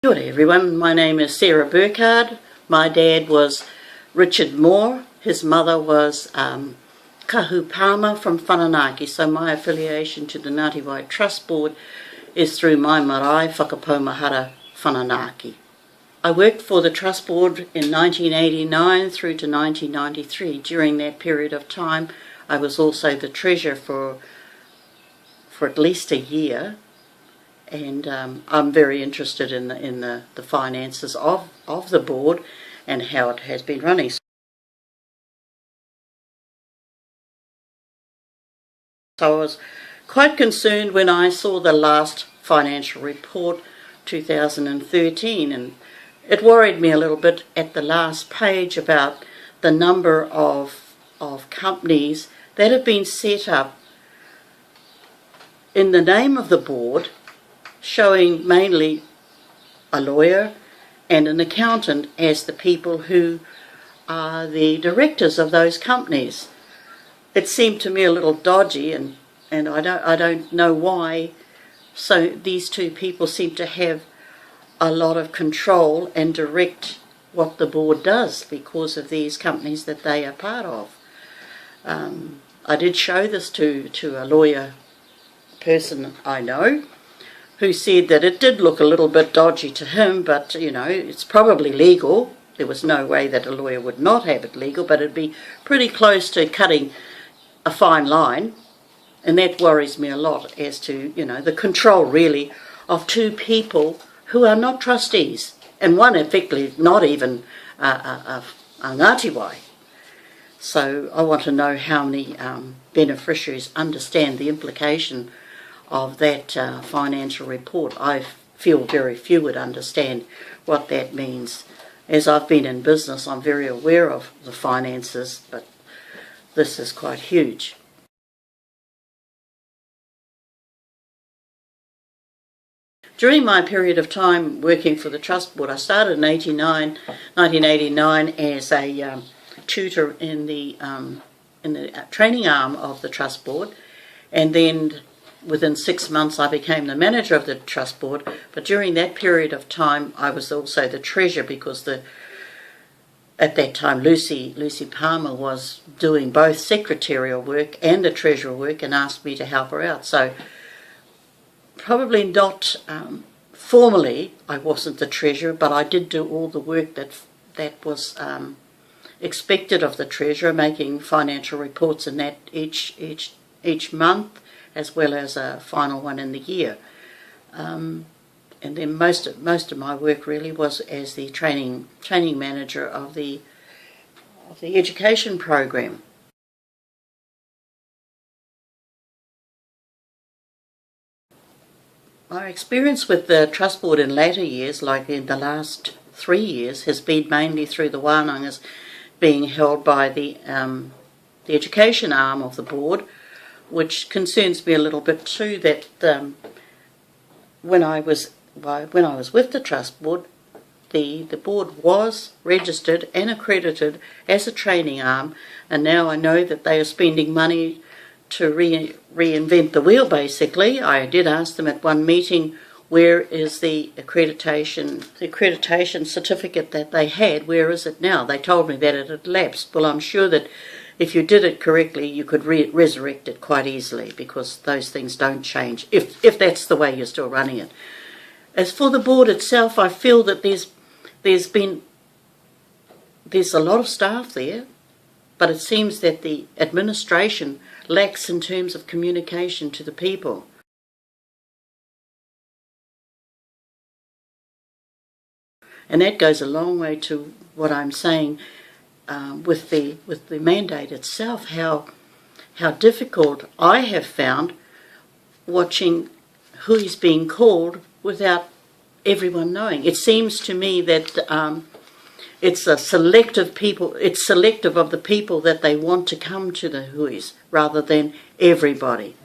Kia ora everyone, my name is Sarah Burkart. My dad was Richard Moore. His mother was Kahu Palmer from Whananaki, so my affiliation to the Ngāti Wai Trust Board is through my marae Whakapaumahara Whananaki. I worked for the Trust Board in 1989 through to 1993. During that period of time I was also the treasurer for at least a year, and I'm very interested in the finances of the board and how it has been running. So I was quite concerned when I saw the last financial report, 2013, and it worried me a little bit at the last page about the number of companies that have been set up in the name of the board, showing mainly a lawyer and an accountant as the people who are the directors of those companies. It seemed to me a little dodgy, and I don't know why. So these two people seem to have a lot of control and direct what the board does because of these companies that they are part of. I did show this to a lawyer person I know, who said that it did look a little bit dodgy to him, but you know, it's probably legal. There was no way that a lawyer would not have it legal, but it'd be pretty close to cutting a fine line, and that worries me a lot as to, you know, the control really of two people who are not trustees, and one effectively not even a Ngāti Wai. So I want to know how many beneficiaries understand the implication of that financial report. I feel very few would understand what that means. As I've been in business, I'm very aware of the finances, but this is quite huge. During my period of time working for the Trust Board, I started in 1989 as a tutor in the training arm of the Trust Board, and then within 6 months I became the manager of the Trust Board. But during that period of time I was also the treasurer, because at that time Lucy Palmer was doing both secretarial work and the treasurer work and asked me to help her out. So probably not formally I wasn't the treasurer, but I did do all the work that was expected of the treasurer, making financial reports in that each month, as well as a final one in the year. And then most of my work really was as the training manager of the education program. My experience with the Trust Board in later years, like in the last 3 years, has been mainly through the wānangas being held by the education arm of the board, which concerns me a little bit too, that when I was with the Trust Board, the board was registered and accredited as a training arm, and now I know that they are spending money to reinvent the wheel, basically. I did ask them at one meeting, where is the accreditation certificate that they had, where is it now? They told me that it had lapsed. Well, I'm sure that if you did it correctly, you could resurrect it quite easily, because those things don't change, if that's the way you're still running it. As for the board itself, I feel that there's a lot of staff there, but it seems that the administration lacks in terms of communication to the people. And that goes a long way to what I'm saying with the mandate itself, how difficult I have found watching who is being called without everyone knowing. It seems to me that it's selective of the people that they want to come to the huis, rather than everybody.